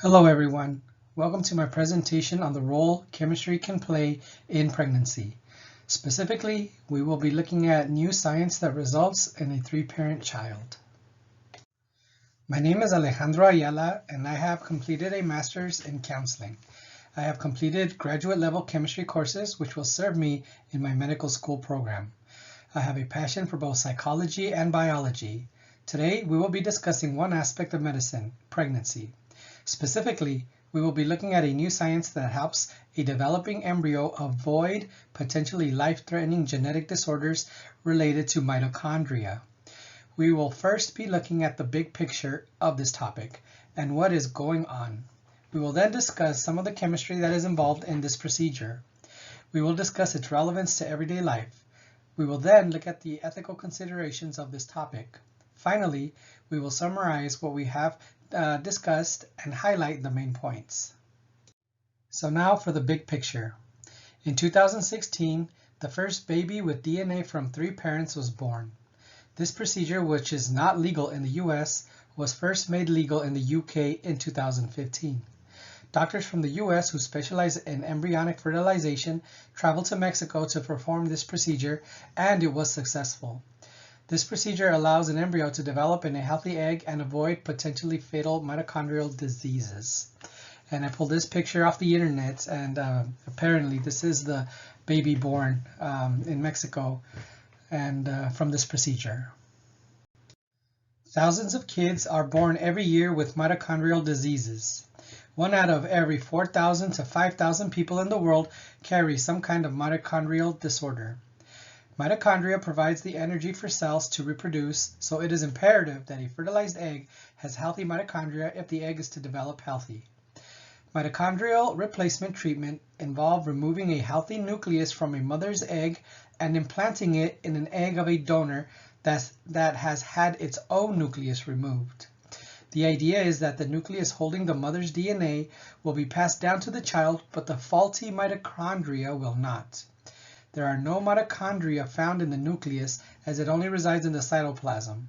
Hello everyone. Welcome to my presentation on the role chemistry can play in pregnancy. Specifically, we will be looking at new science that results in a three-parent child. My name is Alejandro Ayala and I have completed a master's in counseling. I have completed graduate level chemistry courses which will serve me in my medical school program. I have a passion for both psychology and biology. Today, we will be discussing one aspect of medicine, pregnancy. Specifically, we will be looking at a new science that helps a developing embryo avoid potentially life-threatening genetic disorders related to mitochondria. We will first be looking at the big picture of this topic and what is going on. We will then discuss some of the chemistry that is involved in this procedure. We will discuss its relevance to everyday life. We will then look at the ethical considerations of this topic. Finally, we will summarize what we have discussed and highlight the main points. So now for the big picture. In 2016, the first baby with DNA from three parents was born. This procedure, which is not legal in the US, was first made legal in the UK in 2015. Doctors from the US who specialize in embryonic fertilization traveled to Mexico to perform this procedure, and it was successful. This procedure allows an embryo to develop in a healthy egg and avoid potentially fatal mitochondrial diseases. And I pulled this picture off the internet, and apparently this is the baby born in Mexico and from this procedure. Thousands of kids are born every year with mitochondrial diseases. 1 out of every 4,000 to 5,000 people in the world carry some kind of mitochondrial disorder. Mitochondria provides the energy for cells to reproduce, so it is imperative that a fertilized egg has healthy mitochondria if the egg is to develop healthy. Mitochondrial replacement treatment involves removing a healthy nucleus from a mother's egg and implanting it in an egg of a donor that has had its own nucleus removed. The idea is that the nucleus holding the mother's DNA will be passed down to the child, but the faulty mitochondria will not. There are no mitochondria found in the nucleus as it only resides in the cytoplasm.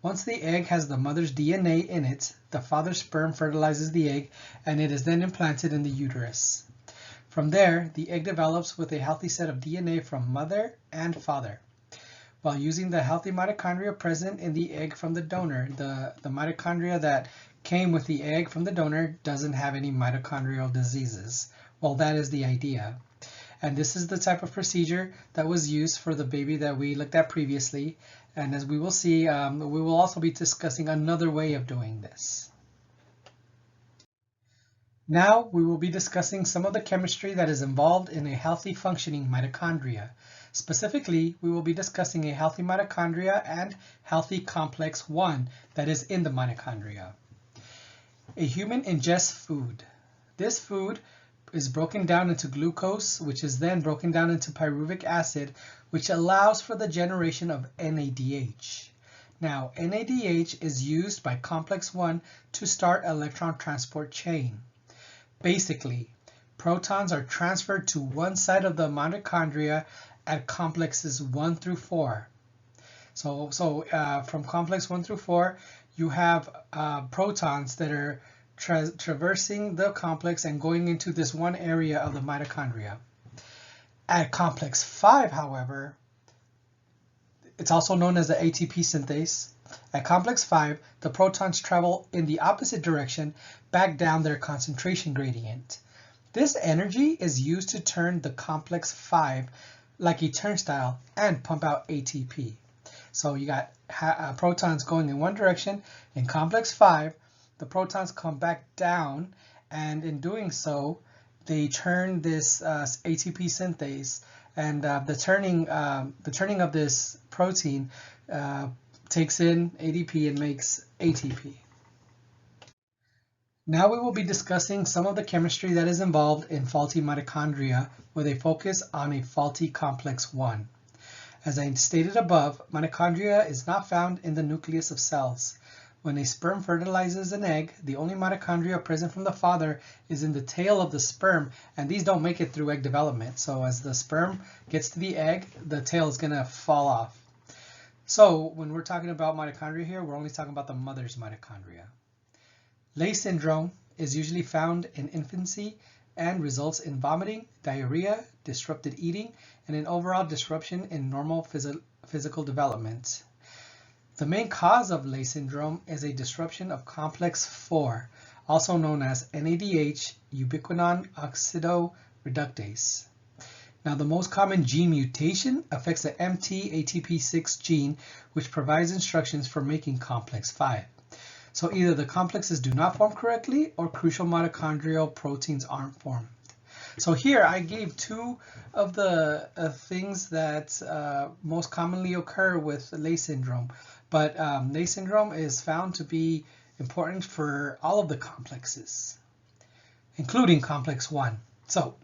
Once the egg has the mother's DNA in it, the father's sperm fertilizes the egg and it is then implanted in the uterus. From there, the egg develops with a healthy set of DNA from mother and father. While using the healthy mitochondria present in the egg from the donor, the mitochondria that came with the egg from the donor doesn't have any mitochondrial diseases. Well, that is the idea. And this is the type of procedure that was used for the baby that we looked at previously. And as we will see, we will also be discussing another way of doing this. Now we will be discussing some of the chemistry that is involved in a healthy functioning mitochondria. Specifically, we will be discussing a healthy mitochondria and healthy complex 1 that is in the mitochondria. A human ingests food. This food is broken down into glucose, which is then broken down into pyruvic acid, which allows for the generation of NADH. Now, NADH is used by complex 1 to start electron transport chain. Basically, protons are transferred to one side of the mitochondria at complexes 1 through 4. So from complex 1 through 4, you have protons that are traversing the complex and going into this one area of the mitochondria. At complex 5, however, it's also known as the ATP synthase. At complex 5, the protons travel in the opposite direction back down their concentration gradient. This energy is used to turn the complex 5 like a turnstile and pump out ATP. So you got protons going in one direction. In complex 5, the protons come back down, and in doing so, they turn this ATP synthase, and the turning of this protein takes in ADP and makes ATP. Now we will be discussing some of the chemistry that is involved in faulty mitochondria with a focus on a faulty complex 1. As I stated above, mitochondria is not found in the nucleus of cells. When a sperm fertilizes an egg, the only mitochondria present from the father is in the tail of the sperm, and these don't make it through egg development. So as the sperm gets to the egg, the tail is going to fall off. So when we're talking about mitochondria here, we're only talking about the mother's mitochondria. Leigh syndrome is usually found in infancy and results in vomiting, diarrhea, disrupted eating, and an overall disruption in normal physical development. The main cause of Leigh syndrome is a disruption of complex 4, also known as NADH ubiquinone oxidoreductase. Now, the most common gene mutation affects the MT-ATP6 gene, which provides instructions for making complex 5. So either the complexes do not form correctly or crucial mitochondrial proteins aren't formed. So here I gave two of the things that most commonly occur with Leigh syndrome. But Leigh syndrome is found to be important for all of the complexes, including complex 1. So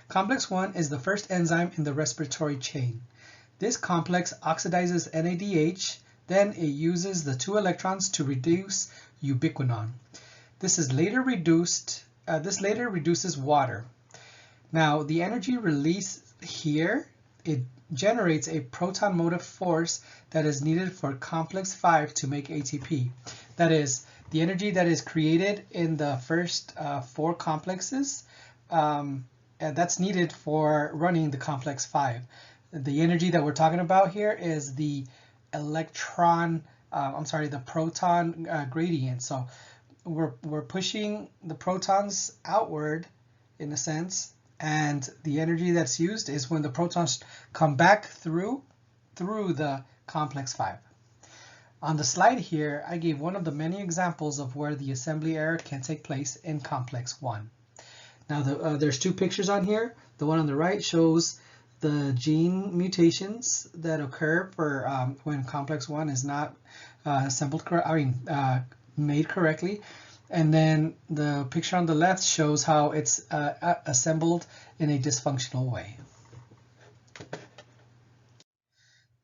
complex 1 is the first enzyme in the respiratory chain. This complex oxidizes NADH, then it uses the 2 electrons to reduce ubiquinone. This later reduces water. Now, the energy released here, it generates a proton motive force that is needed for complex 5 to make ATP. That is, the energy that is created in the first 4 complexes, that's needed for running the complex 5. The energy that we're talking about here is the proton gradient. So we're pushing the protons outward in a sense, and the energy that's used is when the protons come back through the complex 5. On the slide here, I gave one of the many examples of where the assembly error can take place in complex 1. Now there's 2 pictures on here. The one on the right shows the gene mutations that occur for when complex 1 is not made correctly. And then the picture on the left shows how it's assembled in a dysfunctional way.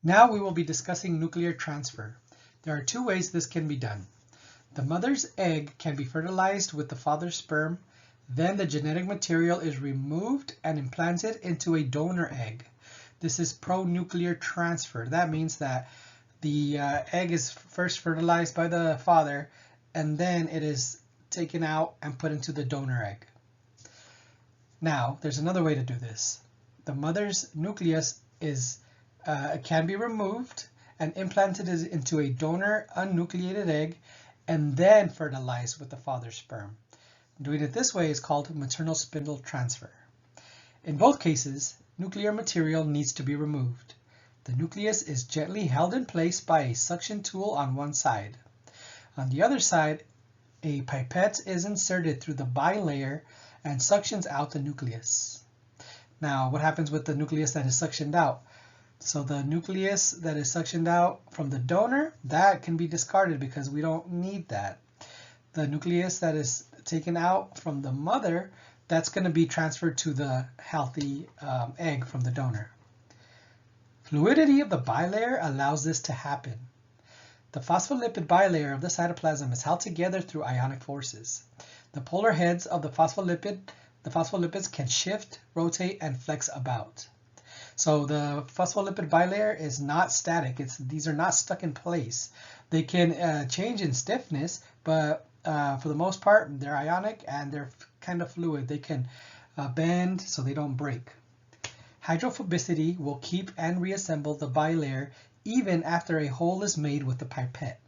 Now we will be discussing nuclear transfer. There are 2 ways this can be done. The mother's egg can be fertilized with the father's sperm. Then the genetic material is removed and implanted into a donor egg. This is pronuclear transfer. That means that the egg is first fertilized by the father, and then it is taken out and put into the donor egg. Now, there's another way to do this. The mother's nucleus can be removed and implanted into a donor unnucleated egg and then fertilized with the father's sperm. Doing it this way is called maternal spindle transfer. In both cases, nuclear material needs to be removed. The nucleus is gently held in place by a suction tool on one side. On the other side, a pipette is inserted through the bilayer and suctions out the nucleus. Now, what happens with the nucleus that is suctioned out? So the nucleus that is suctioned out from the donor, that can be discarded because we don't need that. The nucleus that is taken out from the mother, that's going to be transferred to the healthy egg from the donor. Fluidity of the bilayer allows this to happen. The phospholipid bilayer of the cytoplasm is held together through ionic forces. The polar heads of the phospholipids can shift, rotate, and flex about. So the phospholipid bilayer is not static. These are not stuck in place. They can change in stiffness, but for the most part, they're ionic and they're kind of fluid. They can bend so they don't break. Hydrophobicity will keep and reassemble the bilayer even after a hole is made with the pipette.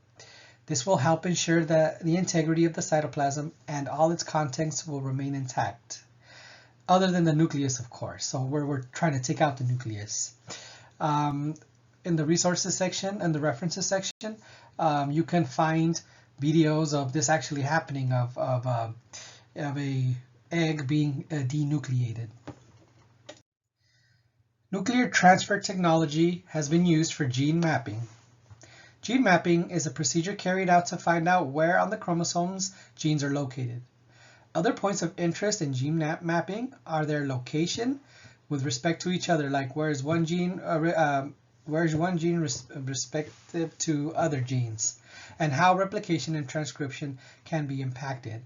This will help ensure that the integrity of the cytoplasm and all its contents will remain intact, other than the nucleus, of course. So we're trying to take out the nucleus. In the resources section and the references section, you can find videos of this actually happening, of a egg being denucleated. Nuclear transfer technology has been used for gene mapping. Gene mapping is a procedure carried out to find out where on the chromosomes genes are located. Other points of interest in gene mapping are their location with respect to each other, like where is one gene respective to other genes, and how replication and transcription can be impacted.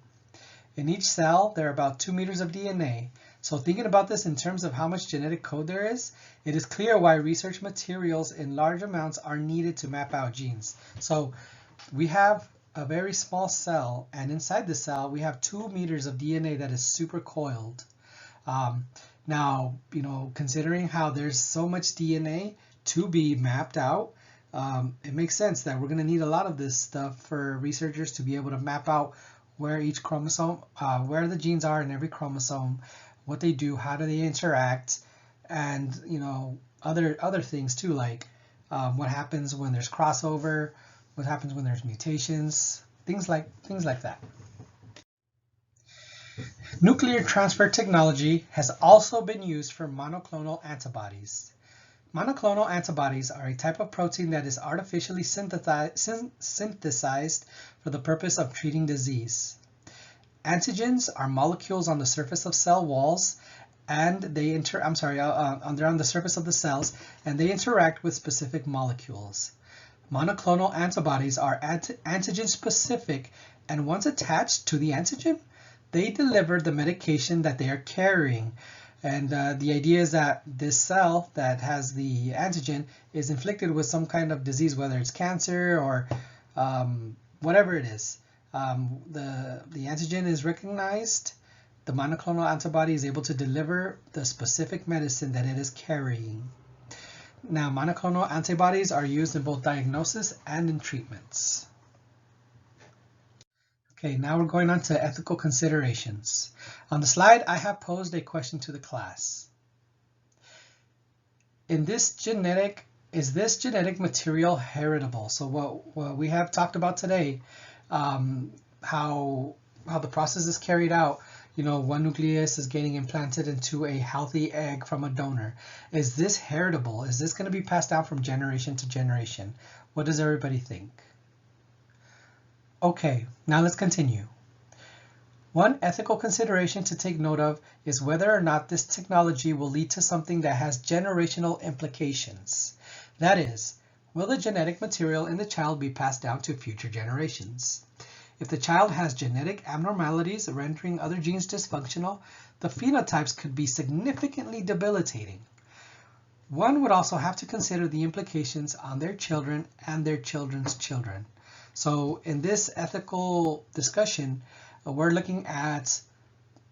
In each cell, there are about 2 meters of DNA. So thinking about this in terms of how much genetic code there is, it is clear why research materials in large amounts are needed to map out genes. So we have a very small cell, and inside the cell we have 2 meters of DNA that is super coiled. Now, considering how there's so much DNA to be mapped out, it makes sense that we're going to need a lot of this stuff for researchers to be able to map out where each chromosome, where the genes are in every chromosome, what they do, how do they interact, and other things too, like what happens when there's crossover, what happens when there's mutations, things like that. Nuclear transfer technology has also been used for monoclonal antibodies. Monoclonal antibodies are a type of protein that is artificially synthesized for the purpose of treating disease. Antigens are molecules on the surface of cell walls, and they're on the surface of the cells, and they interact with specific molecules. Monoclonal antibodies are antigen specific, and once attached to the antigen, they deliver the medication that they are carrying. And the idea is that this cell that has the antigen is inflicted with some kind of disease, whether it's cancer or whatever it is. The antigen is recognized. The monoclonal antibody is able to deliver the specific medicine that it is carrying. Now, monoclonal antibodies are used in both diagnosis and in treatments. Okay, now we're going on to ethical considerations. On the slide, I have posed a question to the class. Is this genetic material heritable? So what we have talked about today, how the process is carried out. One nucleus is getting implanted into a healthy egg from a donor. Is this heritable? Is this going to be passed down from generation to generation? What does everybody think? Okay, now let's continue. One ethical consideration to take note of is whether or not this technology will lead to something that has generational implications. That is, will the genetic material in the child be passed down to future generations? If the child has genetic abnormalities rendering other genes dysfunctional, the phenotypes could be significantly debilitating. One would also have to consider the implications on their children and their children's children. So in this ethical discussion, we're looking at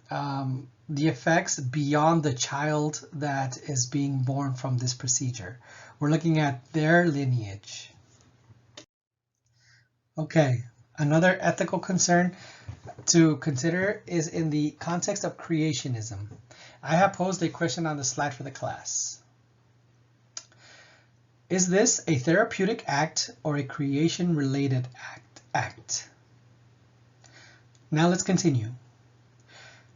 the effects beyond the child that is being born from this procedure. We're looking at their lineage. Okay, another ethical concern to consider is in the context of creationism. I have posed a question on the slide for the class. Is this a therapeutic act or a creation-related act? Now let's continue.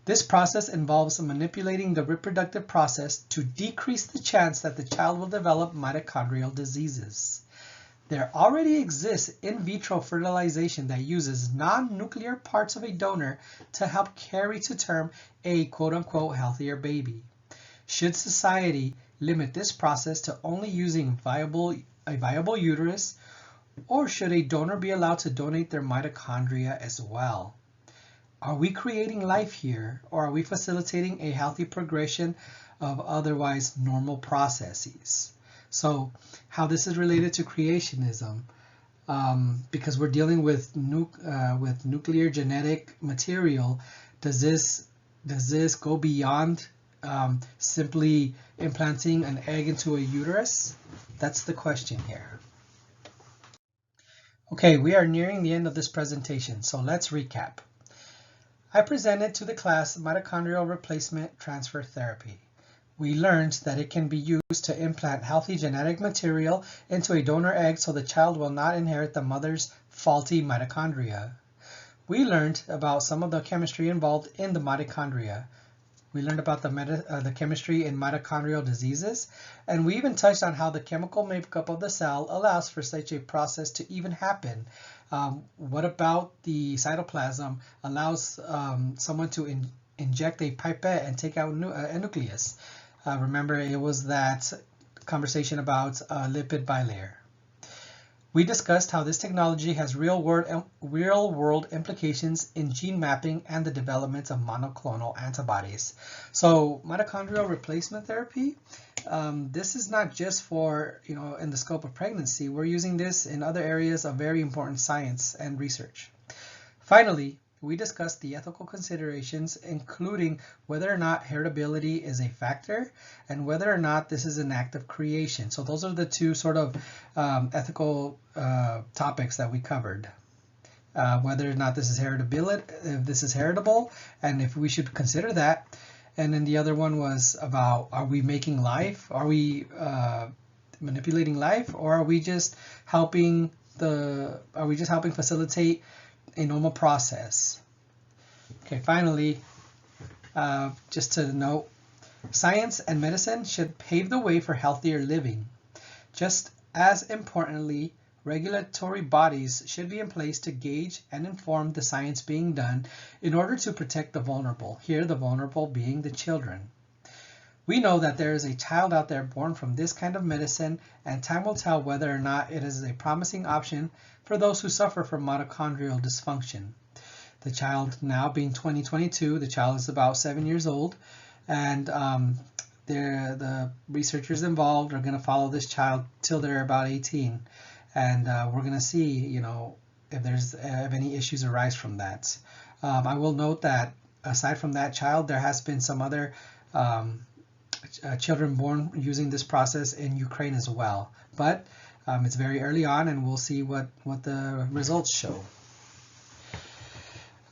This process involves manipulating the reproductive process to decrease the chance that the child will develop mitochondrial diseases. There already exists in vitro fertilization that uses non-nuclear parts of a donor to help carry to term a quote-unquote healthier baby. Should society limit this process to only using a viable uterus, or should a donor be allowed to donate their mitochondria as well? Are we creating life here, or are we facilitating a healthy progression of otherwise normal processes? So how this is related to creationism, because we're dealing with nuclear genetic material, does this go beyond simply implanting an egg into a uterus? That's the question here. Okay, we are nearing the end of this presentation, so let's recap. I presented to the class mitochondrial replacement transfer therapy. We learned that it can be used to implant healthy genetic material into a donor egg so the child will not inherit the mother's faulty mitochondria. We learned about some of the chemistry involved in the mitochondria. We learned about the chemistry in mitochondrial diseases, and we even touched on how the chemical makeup of the cell allows for such a process to even happen. What about the cytoplasm allows someone to inject a pipette and take out a nucleus? Remember, it was that conversation about lipid bilayer. We discussed how this technology has real-world implications in gene mapping and the development of monoclonal antibodies. So mitochondrial replacement therapy, this is not just for, in the scope of pregnancy. We're using this in other areas of very important science and research. Finally, we discussed the ethical considerations, including whether or not heritability is a factor and whether or not this is an act of creation. So those are the two sort of ethical topics that we covered. Whether or not this is heritable, and if we should consider that. And then the other one was about, are we making life? Are we manipulating life, or are we just helping facilitate a normal process? Okay, finally, just to note, science and medicine should pave the way for healthier living. Just as importantly, regulatory bodies should be in place to gauge and inform the science being done in order to protect the vulnerable, here the vulnerable being the children. We know that there is a child out there born from this kind of medicine, and time will tell whether or not it is a promising option for those who suffer from mitochondrial dysfunction. The child now being 2022, the child is about 7 years old, and the researchers involved are going to follow this child till they're about 18. And we're going to see, if any issues arise from that. I will note that aside from that child, there has been some other children born using this process in Ukraine as well. But it's very early on, and we'll see what the results show.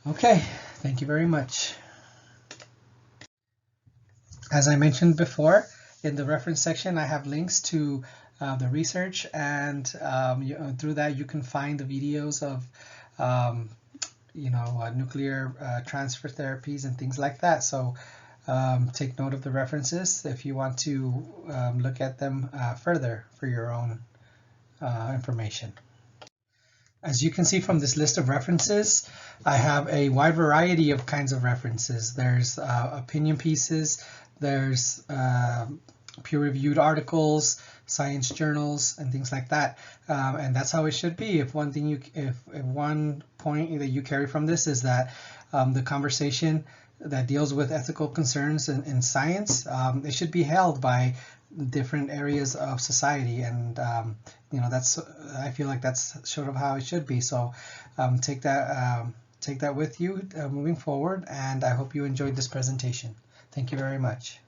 Okay, thank you very much. As I mentioned before, in the reference section, I have links to the research, and through that you can find the videos of nuclear transfer therapies and things like that. So take note of the references if you want to look at them further for your own information. As you can see from this list of references, I have a wide variety of kinds of references. There's opinion pieces, there's peer-reviewed articles, science journals, and things like that, and that's how it should be. If one point that you carry from this is that the conversation that deals with ethical concerns in science, it should be held by different areas of society, and I feel like that's sort of how it should be. So take that with you moving forward, and I hope you enjoyed this presentation. Thank you very much.